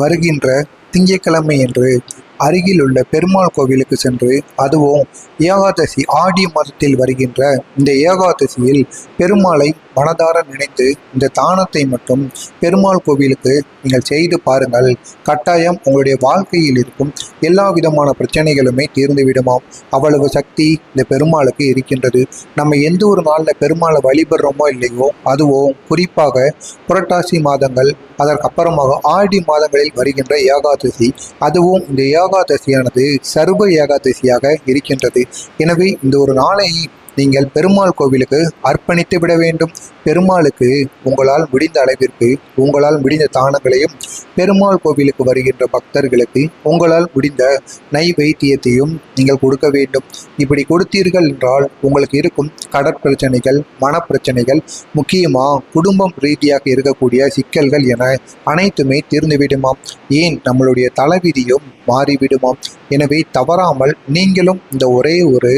வருகின்ற திங்கட்கிழமை என்று அருகில் உள்ள பெருமாள் கோவிலுக்கு சென்று, அதுவும் ஏகாதசி ஆடி மாதத்தில் வருகின்ற இந்த ஏகாதசியில் பெருமாளை மனதார நினைத்து இந்த தானத்தை மட்டும் பெருமாள் கோவிலுக்கு நீங்கள் செய்து பாருங்கள். கட்டாயம் உங்களுடைய வாழ்க்கையில் இருக்கும் எல்லா விதமான பிரச்சனைகளுமே தீர்ந்து விடுமாம். அவ்வளவு சக்தி இந்த பெருமாளுக்கு இருக்கின்றது. நம்ம எந்த ஒரு நாளில் பெருமாளை வழிபடுறோமோ இல்லையோ, அதுவும் குறிப்பாக புரட்டாசி மாதங்கள், அதற்கப்புறமாக ஆடி மாதங்களில் வருகின்ற ஏகாதசி, அதுவும் இந்த ஏகாதசியானது சர்வ ஏகாதசியாக இருக்கின்றது. எனவே இந்த ஒரு நாளை நீங்கள் பெருமாள் கோவிலுக்கு அர்ப்பணித்து விட வேண்டும். பெருமாளுக்கு உங்களால் முடிந்த அளவிற்கு உங்களால் முடிந்த தானங்களையும், பெருமாள் கோவிலுக்கு வருகின்ற பக்தர்களுக்கு உங்களால் முடிந்த நைவேத்தியத்தையும் நீங்கள் கொடுக்க வேண்டும். இப்படி கொடுத்தீர்கள் என்றால் உங்களுக்கு இருக்கும் கடற்பிரச்சனைகள், மனப்பிரச்சனைகள், முக்கியமாக குடும்பம் ரீதியாக இருக்கக்கூடிய சிக்கல்கள் என அனைத்துமே தீர்ந்துவிடுமாம். ஏன் நம்மளுடைய தலைவிதியும் மாறிவிடுமாம். எனவே தவறாமல் நீங்களும் இந்த ஒரே ஒரு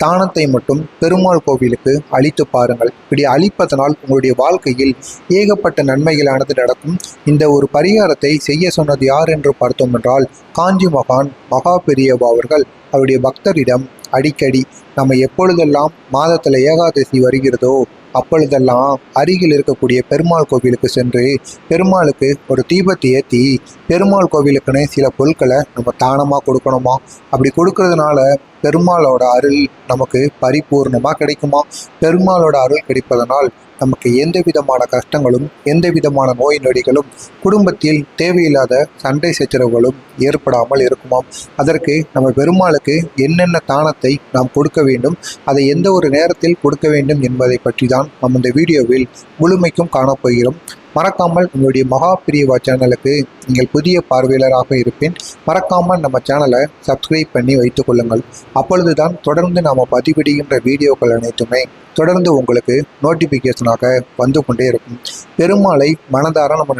தானத்தை மட்டும் பெருமாள் கோவிலுக்கு அளித்து பாருங்கள். இப்படி அளிப்பதனால் உங்களுடைய வாழ்க்கையில் ஏகப்பட்ட நன்மைகளானது நடக்கும். இந்த ஒரு பரிகாரத்தை செய்ய சொன்னது யார் என்று பார்த்தோம் என்றால், காஞ்சி மகான் மகா பெரியவா அவர்கள் அவருடைய பக்தரிடம் அடிக்கடி நம்ம எப்பொழுதெல்லாம் மாதத்தில் ஏகாதசி வருகிறதோ அப்பொழுதெல்லாம் அருகில் இருக்கக்கூடிய பெருமாள் கோவிலுக்கு சென்று பெருமாளுக்கு ஒரு தீபத்தை ஏற்றி பெருமாள் கோவிலுக்குன்னு சில பொருட்களை நம்ம தானமாக கொடுக்கணுமா. அப்படி கொடுக்கறதுனால பெருமாளோட அருள் நமக்கு பரிபூர்ணமாக கிடைக்குமா. பெருமாளோட அருள் கிடைப்பதனால் நமக்கு எந்த விதமான கஷ்டங்களும், எந்த விதமான நோய் நொடிகளும், குடும்பத்தில் தேவையில்லாத சண்டை சச்சரவுகளும் ஏற்படாமல் இருக்குமாம். அதற்கு நம்ம பெருமாளுக்கு என்னென்ன தானத்தை நாம் கொடுக்க வேண்டும், அதை எந்த ஒரு நேரத்தில் கொடுக்க வேண்டும் என்பதை பற்றி தான் நம்ம இந்த வீடியோவில் முழுமைக்கும் காணப்போகிறோம். மறக்காமல் நம்முடைய மகா பிரியவா சேனலுக்கு நீங்கள் புதிய பார்வையாளராக இருப்பேன். மறக்காமல் நம்ம சேனலை சப்ஸ்கிரைப் பண்ணி வைத்துக் கொள்ளுங்கள். அப்பொழுதுதான் தொடர்ந்து நாம் பதிவிடுகின்ற வீடியோக்கள் அனைத்துமே தொடர்ந்து உங்களுக்கு நோட்டிஃபிகேஷனாக வந்து கொண்டே இருக்கும். பெருமாளை மனதார நம்ம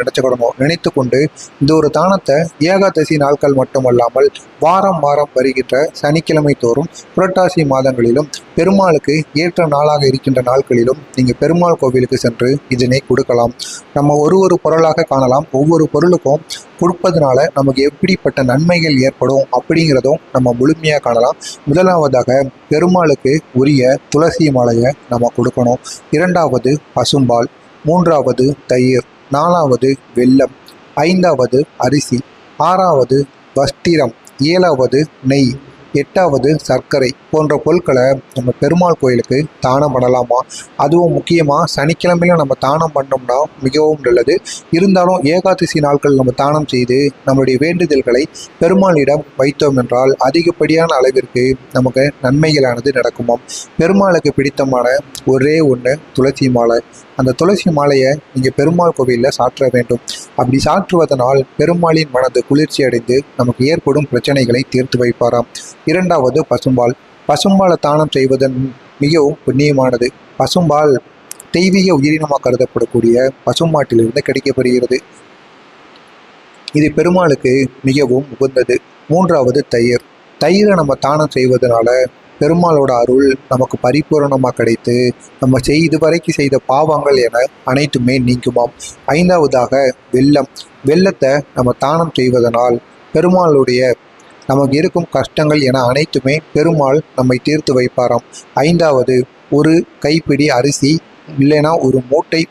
நினைத்து கொண்டு இந்த ஒரு தானத்தை ஏகாதசி நாட்கள் மட்டுமல்லாமல் வாரம் வாரம் வருகின்ற சனிக்கிழமை தோறும் புரட்டாசி மாதங்களிலும் பெருமாளுக்கு ஏற்ற நாளாக இருக்கின்ற நாட்களிலும் நீங்கள் பெருமாள் கோவிலுக்கு சென்று இதனை கொடுக்கலாம். நம்ம ஒரு பொருளாக காணலாம். ஒவ்வொரு பொருளுக்கும் கொடுப்பதனால நமக்கு எப்படிப்பட்ட நன்மைகள் ஏற்படும் அப்படிங்கிறதும் நம்ம முழுமையாக காணலாம். முதலாவதாக பெருமாளுக்கு உரிய துளசி மாலையை நம்ம கொடுக்கணும். இரண்டாவது பசும்பால், மூன்றாவது தயிர், நாலாவது வெல்லம், ஐந்தாவது அரிசி, ஆறாவது வஸ்திரம், ஏழாவது நெய், எட்டாவது சர்க்கரை போன்ற பொருட்களை நம்ம பெருமாள் கோயிலுக்கு தானம் பண்ணலாமா. அதுவும் முக்கியமாக சனிக்கிழமையில நம்ம தானம் பண்ணோம்னா மிகவும் நல்லது. இருந்தாலும் ஏகாதசி நாட்கள் நம்ம தானம் செய்து நம்மளுடைய வேண்டுதல்களை பெருமாளிடம் வைத்தோம் என்றால் அதிகப்படியான அளவிற்கு நமக்கு நன்மைகளானது நடக்குமாம். பெருமாளுக்கு பிடித்தமான ஒரே ஒன்று துளசி மாலை. அந்த துளசி மாலையை நீங்கள் பெருமாள் கோவிலில் சாற்ற வேண்டும். அப்படி சாற்றுவதனால் பெருமாளின் மனது குளிர்ச்சி அடைந்து நமக்கு ஏற்படும் பிரச்சனைகளை தீர்த்து வைப்பாராம். இரண்டாவது பசும்பால். பசும்பாலை தானம் செய்வதன் மிகவும் புண்ணியமானது. பசும்பால் தெய்வீக உயிரினமாக கருதப்படக்கூடிய பசுமாட்டிலிருந்து கிடைக்கப்படுகிறது. இது பெருமாளுக்கு மிகவும் உகந்தது. மூன்றாவது தயிர். தயிரை நம்ம தானம் செய்வதனால பெருமாளோட அருள் நமக்கு பரிபூரணமாக கிடைத்து நம்ம இதுவரைக்கும் செய்த பாவங்கள் என அனைத்துமே நீங்குமாம். ஐந்தாவதாக வெல்லம். வெல்லத்தை நம்ம தானம் செய்வதனால் பெருமாளுடைய நமக்கு இருக்கும் கஷ்டங்கள் என அனைத்துமே பெருமாள் நம்மை தீர்த்து வைப்பாராம். ஐந்தாவது ஒரு கைப்பிடி அரிசி, இல்லைனா ஒரு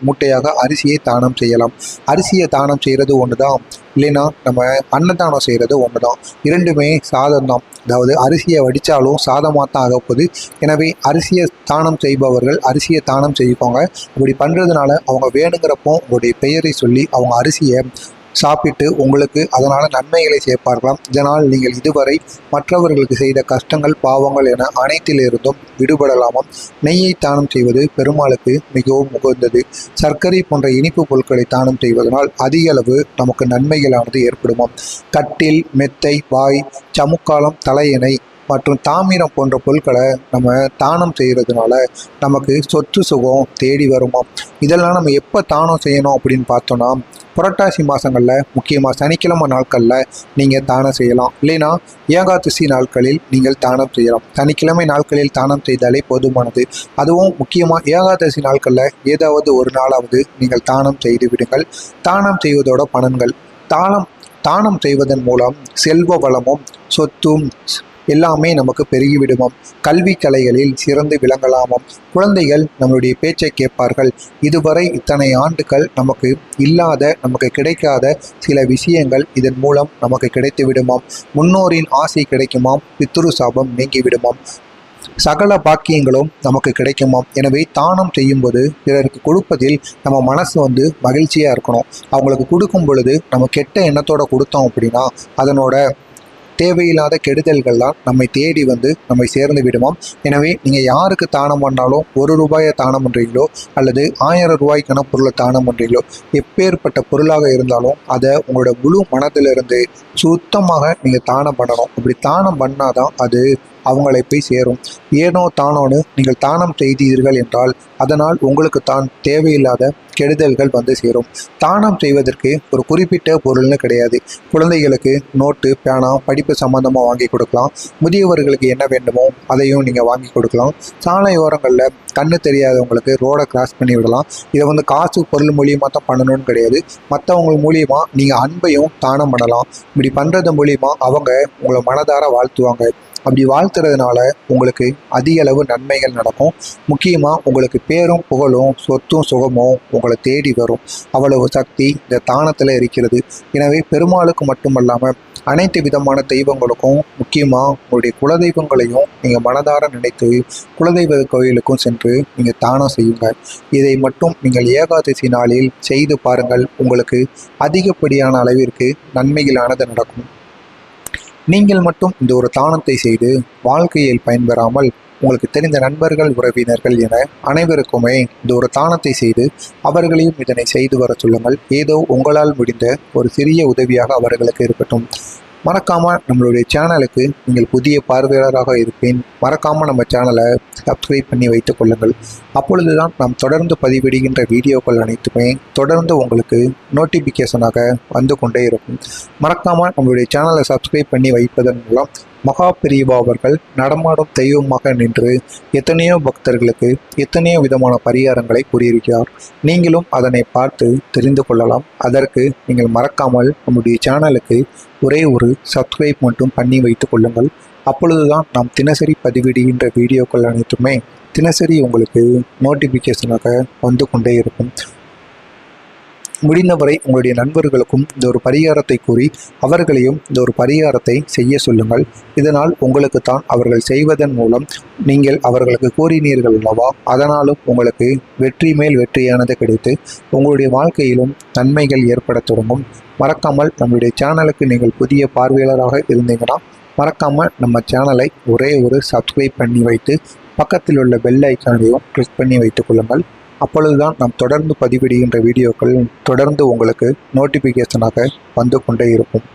மூட்டையாக அரிசியை தானம் செய்யலாம். அரிசியை தானம் செய்கிறது ஒன்று தான், இல்லைனா நம்ம அன்னதானம் செய்கிறது ஒன்று தான். இரண்டுமே சாதம் தான். அதாவது அரிசியை வடித்தாலும் சாதமாக தான் ஆகப்போகுது. எனவே அரிசியை தானம் செய்பவர்கள் அரிசியை தானம் செய்வாங்க. அப்படி பண்ணுறதுனால அவங்க வேணுங்கிறப்போ உங்களுடைய பெயரை சொல்லி அவங்க அரிசியை சாப்பிட்டு உங்களுக்கு அதனால் நன்மைகளை சேர்ப்பார்களாம். இதனால் நீங்கள் இதுவரை மற்றவர்களுக்கு செய்த கஷ்டங்கள், பாவங்கள் என அனைத்திலிருந்தும் விடுபடலாமாம். நெய்யை தானம் செய்வது பெருமாளுக்கு மிகவும் உகந்தது. சர்க்கரை போன்ற இனிப்பு பொருட்களை தானம் செய்வதனால் அதிக அளவு நமக்கு நன்மைகளானது ஏற்படுமாம். கட்டில், மெத்தை, வாய், சமுக்காலம், தலையணை மற்றும் தாமிரம் போன்ற பொருட்களை நம்ம தானம் செய்கிறதுனால நமக்கு சொத்து சுகம் தேடி வருமாம். இதெல்லாம் நம்ம எப்போ தானம் செய்யணும் அப்படின்னு பார்த்தோன்னா, புரட்டாசி மாதங்களில் முக்கியமாக சனிக்கிழமை நாட்களில் நீங்கள் தானம் செய்யலாம். இல்லைனா ஏகாதசி நாட்களில் நீங்கள் தானம் செய்யலாம். சனிக்கிழமை நாட்களில் தானம் செய்தாலே போதுமானது. அதுவும் முக்கியமாக ஏகாதசி நாட்களில் ஏதாவது ஒரு நாளாவது நீங்கள் தானம் செய்து விடுங்கள். தானம் செய்வதோட பலன்கள். தானம் செய்வதன் மூலம் செல்வ வளமும் சொத்தும் எல்லாமே நமக்கு பெருகிவிடுமாம். கல்வி கலைகளில் சிறந்து விளங்கலாமாம். குழந்தைகள் நம்மளுடைய பேச்சை கேட்பார்கள். இதுவரை இத்தனை ஆண்டுகள் நமக்கு இல்லாத, நமக்கு கிடைக்காத சில விஷயங்கள் இதன் மூலம் நமக்கு கிடைத்து விடுமாம். முன்னோரின் ஆசை கிடைக்குமாம். பித்ரு சாபம் நீங்கிவிடுமாம். சகல பாக்கியங்களும் நமக்கு கிடைக்குமாம். எனவே தானம் செய்யும்போது பிறருக்கு கொடுப்பதில் நம்ம மனசு மகிழ்ச்சியாக இருக்கணும். அவங்களுக்கு கொடுக்கும் பொழுது நம்ம கெட்ட எண்ணத்தோட கொடுத்தோம் அப்படின்னா அதனோட தேவையில்லாத கெடுதல்கள்லாம் நம்மை தேடி நம்மை சேர்ந்து விடுமாம். எனவே நீங்கள் யாருக்கு தானம் பண்ணாலும் 1 ரூபாயை தானம் பண்ணுறீங்களோ அல்லது 1000 ரூபாய்க்கான பொருளை தானம் பண்ணுறீங்களோ, எப்பேற்பட்ட பொருளாக இருந்தாலும் அதை உங்களோட முழு மனதிலிருந்து சுத்தமாக நீங்கள் தானம் பண்ணணும். அப்படி தானம் பண்ணாதான் அது அவங்களை போய் சேரும். ஏனோ தானோன்னு நீங்கள் தானம் செய்தீர்கள் என்றால் அதனால் உங்களுக்கு தான் தேவையில்லாத கெடுதல்கள் சேரும். தானம் செய்வதற்கு ஒரு குறிப்பிட்ட பொருள்னு கிடையாது. குழந்தைகளுக்கு நோட்டு, பேனா, படிப்பு சம்பந்தமாக வாங்கி கொடுக்கலாம். முதியவர்களுக்கு என்ன வேண்டுமோ அதையும் நீங்கள் வாங்கி கொடுக்கலாம். சாலையோரங்களில் கண்ணு தெரியாதவங்களுக்கு ரோடை கிராஸ் பண்ணி விடலாம். இதை காசு பொருள் மூலியமாக தான் பண்ணணும்னு கிடையாது. மற்றவங்க மூலியமாக நீங்கள் அன்பையும் தானம் பண்ணலாம். இப்படி பண்ணுறது மூலியமாக அவங்க உங்களை மனதார வாழ்த்துவாங்க. அப்படி வாழ்த்துறதுனால உங்களுக்கு அதிக அளவு நன்மைகள் நடக்கும். முக்கியமாக உங்களுக்கு பேரும் புகழும் சொத்தும் சுகமும் உங்களை தேடி வரும். அவ்வளவு சக்தி இந்த தானத்தில் இருக்கிறது. எனவே பெருமாளுக்கு மட்டுமல்லாமல் அனைத்து விதமான தெய்வங்களுக்கும், முக்கியமாக உங்களுடைய குலதெய்வங்களையும் நீங்கள் மனதார நினைத்து குலதெய்வ கோயிலுக்கும் சென்று நீங்கள் தானம் செய்யுங்க. இதை மட்டும் நீங்கள் ஏகாதசி நாளில் செய்து பாருங்கள். உங்களுக்கு அதிகப்படியான அளவிற்கு நன்மைகளானது நடக்கும். நீங்கள் மட்டும் இந்த ஒரு தானத்தை செய்து வாழ்க்கையில் பயன்பெறாமல் உங்களுக்கு தெரிந்த நண்பர்கள், உறவினர்கள் என அனைவருக்குமே இந்த ஒரு தானத்தை செய்து அவர்களையும் இதனை செய்து வர சொல்லுங்கள். ஏதோ உங்களால் முடிந்த ஒரு சிறிய உதவியாக அவர்களுக்கு இருக்கட்டும். மறக்காமல் நம்மளுடைய சேனலுக்கு நீங்கள் புதிய பார்வையாளராக இருப்பேன். மறக்காமல் நம்ம சேனலை சப்ஸ்கிரைப் பண்ணி வைத்துக் கொள்ளுங்கள். அப்பொழுது தான் நாம் தொடர்ந்து பதிவிடுகின்ற வீடியோக்கள் அனைத்துமே தொடர்ந்து உங்களுக்கு நோட்டிஃபிகேஷனாக வந்து கொண்டே இருக்கும். மறக்காமல் நம்மளுடைய சேனலை சப்ஸ்கிரைப் பண்ணி வைப்பதன் மூலம் மகா பெரியவா அவர்கள் நடமாடும் தெய்வமாக நின்று எத்தனையோ பக்தர்களுக்கு எத்தனையோ விதமான பரிகாரங்களை கூறியிருக்கிறார். நீங்களும் அதனை பார்த்து தெரிந்து கொள்ளலாம். அதற்கு நீங்கள் மறக்காமல் நம்முடைய சேனலுக்கு ஒரே ஒரு சப்ஸ்கிரைப் மட்டும் பண்ணி வைத்துக் கொள்ளுங்கள். அப்பொழுதுதான் நாம் தினசரி பதிவிடுகின்ற வீடியோக்கள் அனைத்துமே தினசரி உங்களுக்கு நோட்டிஃபிகேஷனாக வந்து கொண்டே இருக்கும். முடிந்தவரை உங்களுடைய நண்பர்களுக்கும் இந்த ஒரு பரிகாரத்தை கூறி அவர்களையும் இந்த ஒரு பரிகாரத்தை செய்ய சொல்லுங்கள். இதனால் உங்களுக்கு தான் அவர்கள் செய்வதன் மூலம் நீங்கள் அவர்களுக்கு கூறினீர்கள் அல்லவா, அதனாலும் உங்களுக்கு வெற்றி மேல் வெற்றியானது கிடைத்து உங்களுடைய வாழ்க்கையிலும் நன்மைகள் ஏற்பட தொடங்கும். மறக்காமல் நம்முடைய சேனலுக்கு நீங்கள் புதிய பார்வையாளராக இருந்தீங்கன்னா மறக்காமல் நம்ம சேனலை ஒரே ஒரு சப்ஸ்கிரைப் பண்ணி வைத்து பக்கத்தில் உள்ள பெல் ஐக்கானையும் கிளிக் பண்ணி வைத்துக் கொள்ளுங்கள். அப்பொழுதுதான் நாம் தொடர்ந்து பதிவிடுகின்ற வீடியோக்கள் தொடர்ந்து உங்களுக்கு நோட்டிஃபிகேஷனாக வந்து கொண்டே இருக்கும்.